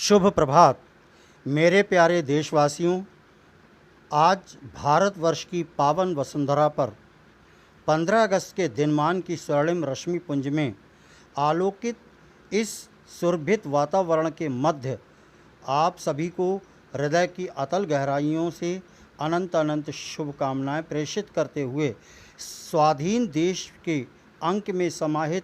शुभ प्रभात मेरे प्यारे देशवासियों। आज भारतवर्ष की पावन वसुंधरा पर 15 अगस्त के दिनमान की स्वर्णिम रश्मि पुंज में आलोकित इस सुरभित वातावरण के मध्य आप सभी को हृदय की अतल गहराइयों से अनंत अनंत शुभकामनाएं प्रेषित करते हुए स्वाधीन देश के अंक में समाहित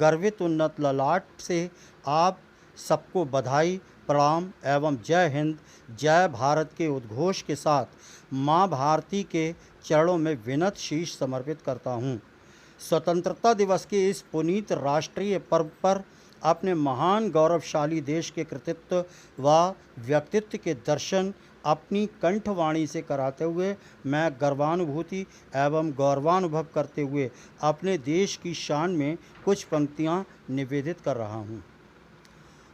गर्वित उन्नत ललाट से आप सबको बधाई, प्रणाम एवं जय हिंद, जय भारत के उद्घोष के साथ माँ भारती के चरणों में विनत शीश समर्पित करता हूँ। स्वतंत्रता दिवस के इस पुनीत राष्ट्रीय पर्व पर अपने महान गौरवशाली देश के कृतित्व व व्यक्तित्व के दर्शन अपनी कंठवाणी से कराते हुए मैं गर्वानुभूति एवं गौरवानुभव करते हुए अपने देश की शान में कुछ पंक्तियाँ निवेदित कर रहा हूँ।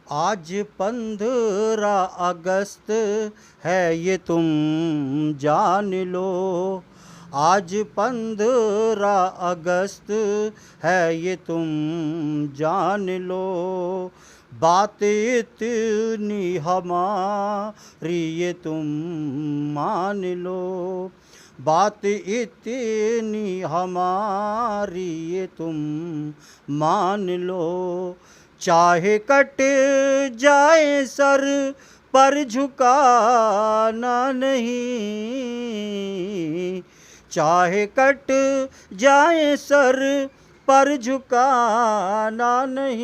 आज 15 अगस्त है ये तुम जान लो, आज 15 अगस्त है ये तुम जान लो, बात इतनी हमारी ये तुम मान लो, बात इतनी हमारी ये तुम मान लो, चाहे कट जाए सर पर झुकाना नहीं, चाहे कट जाए सर पर झुकाना नहीं,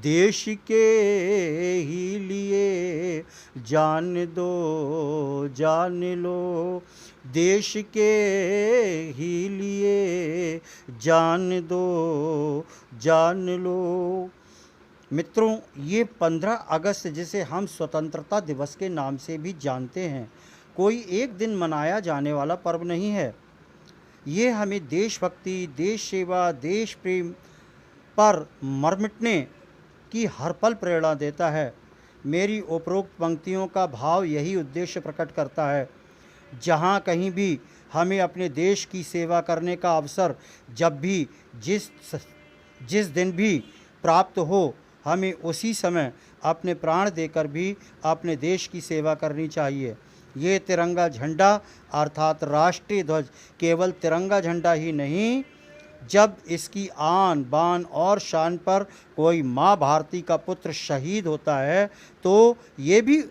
देश के ही लिए जान दो जान लो, देश के ही लिए जान दो जान लो। मित्रों, ये 15 अगस्त जिसे हम स्वतंत्रता दिवस के नाम से भी जानते हैं, कोई एक दिन मनाया जाने वाला पर्व नहीं है। ये हमें देशभक्ति, देश सेवा, देश प्रेम पर मरमिटने की हर पल प्रेरणा देता है। मेरी उपरोक्त पंक्तियों का भाव यही उद्देश्य प्रकट करता है। जहाँ कहीं भी हमें अपने देश की सेवा करने का अवसर जब भी जिस दिन भी प्राप्त हो, हमें उसी समय अपने प्राण देकर भी अपने देश की सेवा करनी चाहिए। ये तिरंगा झंडा अर्थात राष्ट्रीय ध्वज केवल तिरंगा झंडा ही नहीं, जब इसकी आन बान और शान पर कोई माँ भारती का पुत्र शहीद होता है तो ये भी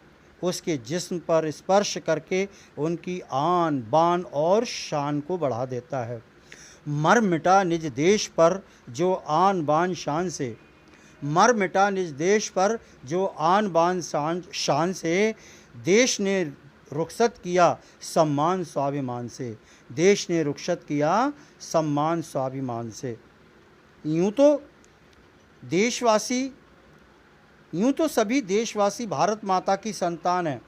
उसके जिस्म पर स्पर्श करके उनकी आन बान और शान को बढ़ा देता है। मर मिटा निज देश पर जो आन बान शान से, मर मिटा निज देश पर जो आन बान शान से, देश ने रुखसत किया सम्मान स्वाभिमान से, देश ने रुखसत किया सम्मान स्वाभिमान से। यूँ तो सभी देशवासी भारत माता की संतान हैं,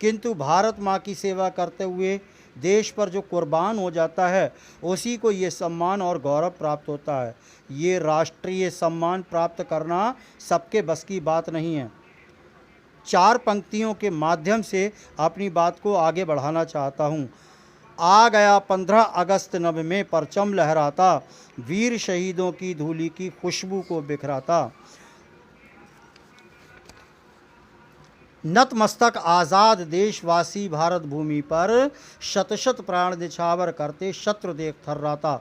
किंतु भारत माँ की सेवा करते हुए देश पर जो कुर्बान हो जाता है उसी को ये सम्मान और गौरव प्राप्त होता है। ये राष्ट्रीय सम्मान प्राप्त करना सबके बस की बात नहीं है। 4 पंक्तियों के माध्यम से अपनी बात को आगे बढ़ाना चाहता हूँ। आ गया 15 अगस्त नभ में परचम लहराता, वीर शहीदों की धूली की खुशबू को बिखराता, नतमस्तक आज़ाद देशवासी भारत भूमि पर शत शत प्राण निछावर करते शत्रु देख थर्राता।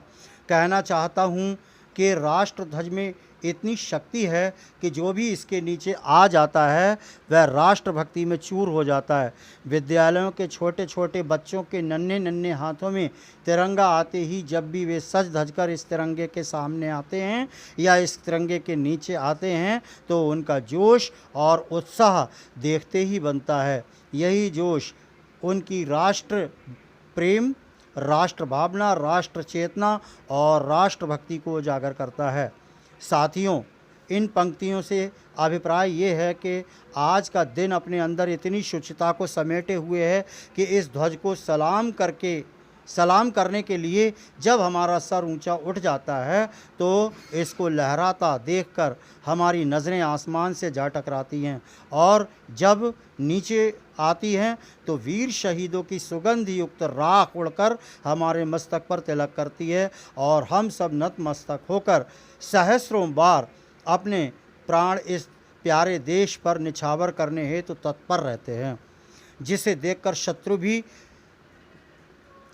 कहना चाहता हूँ कि राष्ट्र ध्वज में इतनी शक्ति है कि जो भी इसके नीचे आ जाता है वह राष्ट्रभक्ति में चूर हो जाता है। विद्यालयों के छोटे छोटे बच्चों के नन्हे नन्हे हाथों में तिरंगा आते ही जब भी वे सज धज कर इस तिरंगे के सामने आते हैं या इस तिरंगे के नीचे आते हैं तो उनका जोश और उत्साह देखते ही बनता है। यही जोश उनकी राष्ट्र प्रेम, राष्ट्र भावना, राष्ट्र चेतना और राष्ट्रभक्ति को उजागर करता है। साथियों, इन पंक्तियों से अभिप्राय ये है कि आज का दिन अपने अंदर इतनी शुचिता को समेटे हुए है कि इस ध्वज को सलाम करने के लिए जब हमारा सर ऊंचा उठ जाता है तो इसको लहराता देखकर हमारी नज़रें आसमान से जा टकराती हैं और जब नीचे आती हैं तो वीर शहीदों की सुगंध युक्त राख उड़कर हमारे मस्तक पर तिलक करती है और हम सब नतमस्तक होकर सहस्रों बार अपने प्राण इस प्यारे देश पर निछावर करने हेतु तत्पर रहते हैं, जिसे देखकर शत्रु भी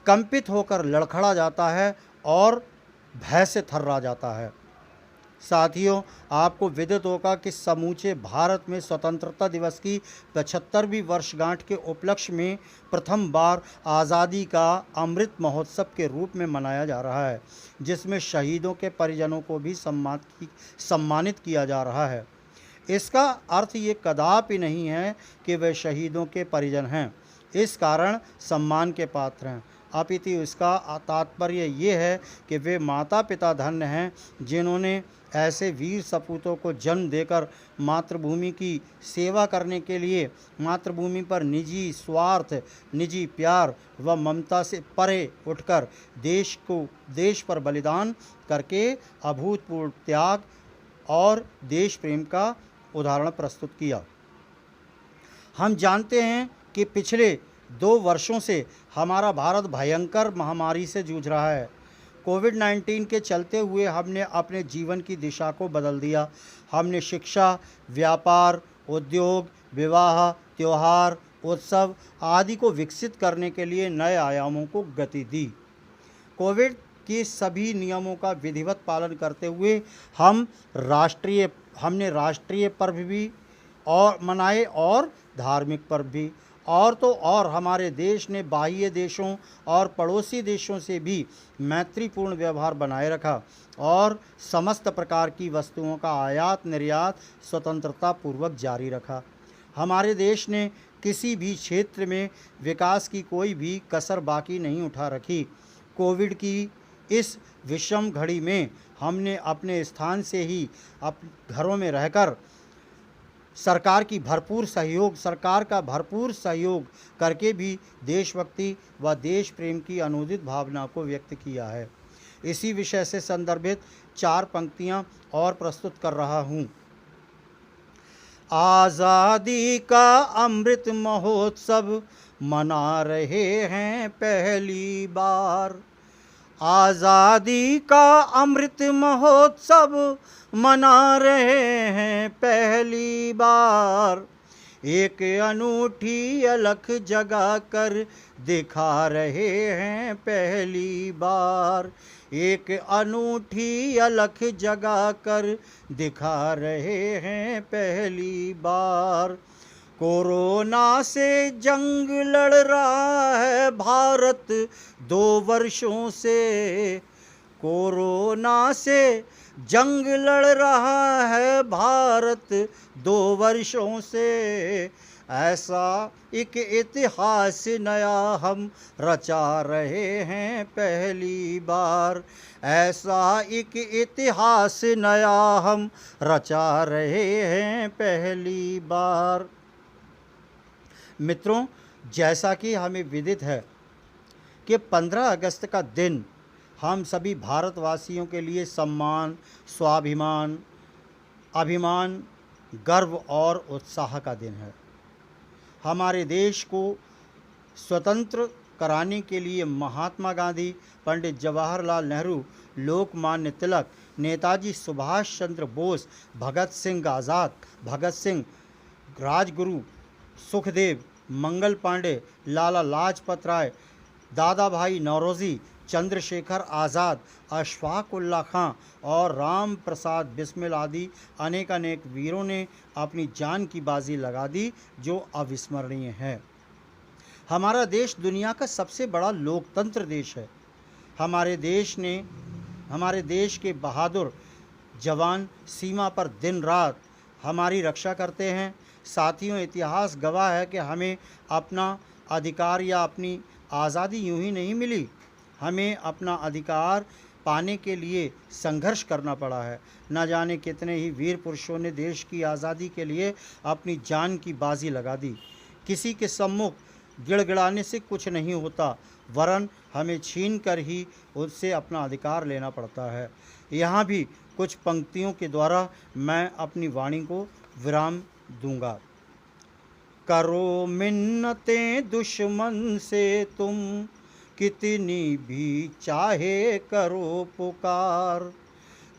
कंपित होकर लड़खड़ा जाता है और भय से थर्रा जाता है। साथियों, आपको विदित होगा कि समूचे भारत में स्वतंत्रता दिवस की 75वीं वर्षगांठ के उपलक्ष्य में प्रथम बार आज़ादी का अमृत महोत्सव के रूप में मनाया जा रहा है, जिसमें शहीदों के परिजनों को भी सम्मानित किया जा रहा है। इसका अर्थ ये कदापि नहीं है कि वे शहीदों के परिजन हैं, इस कारण सम्मान के पात्र हैं, अपितु इसका तात्पर्य ये है कि वे माता पिता धन्य हैं जिन्होंने ऐसे वीर सपूतों को जन्म देकर मातृभूमि की सेवा करने के लिए मातृभूमि पर निजी स्वार्थ, निजी प्यार व ममता से परे उठकर देश पर बलिदान करके अभूतपूर्व त्याग और देश प्रेम का उदाहरण प्रस्तुत किया। हम जानते हैं कि पिछले 2 वर्षों से हमारा भारत भयंकर महामारी से जूझ रहा है। कोविड-19 के चलते हुए हमने अपने जीवन की दिशा को बदल दिया। हमने शिक्षा, व्यापार, उद्योग, विवाह, त्यौहार, उत्सव आदि को विकसित करने के लिए नए आयामों को गति दी। कोविड के सभी नियमों का विधिवत पालन करते हुए हमने राष्ट्रीय पर्व भी और मनाए और धार्मिक पर्व भी, और हमारे देश ने बाह्य देशों और पड़ोसी देशों से भी मैत्रीपूर्ण व्यवहार बनाए रखा और समस्त प्रकार की वस्तुओं का आयात निर्यात स्वतंत्रता पूर्वक जारी रखा। हमारे देश ने किसी भी क्षेत्र में विकास की कोई भी कसर बाकी नहीं उठा रखी। कोविड की इस विषम घड़ी में हमने अपने स्थान से ही घरों में रहकर सरकार का भरपूर सहयोग करके भी देशभक्ति व देश प्रेम की अनूदित भावना को व्यक्त किया है। इसी विषय से संदर्भित 4 पंक्तियां और प्रस्तुत कर रहा हूँ। आज़ादी का अमृत महोत्सव मना रहे हैं पहली बार। आज़ादी का अमृत महोत्सव मना रहे हैं पहली बार। एक अनूठी अलख जगा कर दिखा रहे हैं पहली बार। एक अनूठी अलख जगा कर दिखा रहे हैं पहली बार। कोरोना से जंग लड़ रहा है भारत 2 वर्षों से। कोरोना से जंग लड़ रहा है भारत 2 वर्षों से। ऐसा एक इतिहास नया हम रचा रहे हैं पहली बार। ऐसा एक इतिहास नया हम रचा रहे हैं पहली बार। मित्रों, जैसा कि हमें विदित है कि 15 अगस्त का दिन हम सभी भारतवासियों के लिए सम्मान, स्वाभिमान, अभिमान, गर्व और उत्साह का दिन है। हमारे देश को स्वतंत्र कराने के लिए महात्मा गांधी, पंडित जवाहरलाल नेहरू, लोकमान्य तिलक, नेताजी सुभाष चंद्र बोस, भगत सिंह आज़ाद, भगत सिंह, राजगुरु सुखदेव, मंगल पांडे, लाला लाजपत राय, दादा भाई नौरोजी, चंद्रशेखर आज़ाद, अशफाक उल्लाह खां और राम प्रसाद बिस्मिल आदि अनेक वीरों ने अपनी जान की बाजी लगा दी, जो अविस्मरणीय है। हमारा देश दुनिया का सबसे बड़ा लोकतंत्र देश है। हमारे देश के बहादुर जवान सीमा पर दिन रात हमारी रक्षा करते हैं। साथियों, इतिहास गवाह है कि हमें अपना अधिकार या अपनी आज़ादी यूं ही नहीं मिली। हमें अपना अधिकार पाने के लिए संघर्ष करना पड़ा है। न जाने कितने ही वीर पुरुषों ने देश की आज़ादी के लिए अपनी जान की बाजी लगा दी। किसी के सम्मुख गिड़गिड़ाने से कुछ नहीं होता, वरन हमें छीन कर ही उससे अपना अधिकार लेना पड़ता है। यहाँ भी कुछ पंक्तियों के द्वारा मैं अपनी वाणी को विराम दूंगा। करो मिन्नतें दुश्मन से तुम, कितनी भी चाहे करो पुकार।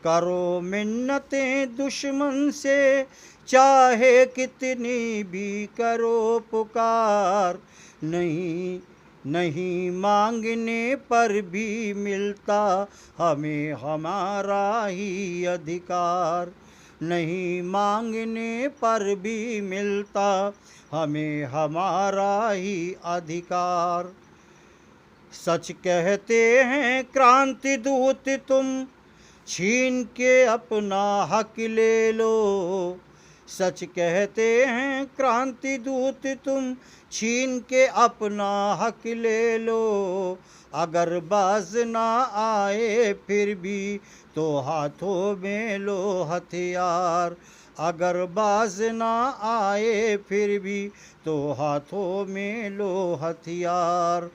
करो मिन्नतें दुश्मन से, चाहे कितनी भी करो पुकार। नहीं नहीं मांगने पर भी मिलता हमें हमारा ही अधिकार। नहीं मांगने पर भी मिलता हमें हमारा ही अधिकार। सच कहते हैं क्रांति दूत तुम, छीन के अपना हक ले लो। सच कहते हैं क्रांति दूत तुम, छीन के अपना हक ले लो। अगर बाज ना आए फिर भी तो हाथों में लो हथियार। अगर बाज ना आए फिर भी तो हाथों में लो हथियार।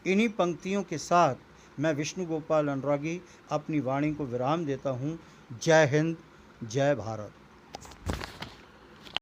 इन्हीं पंक्तियों के साथ मैं विष्णु गोपाल अनुरागी अपनी वाणी को विराम देता हूँ। जय हिंद, जय भारत।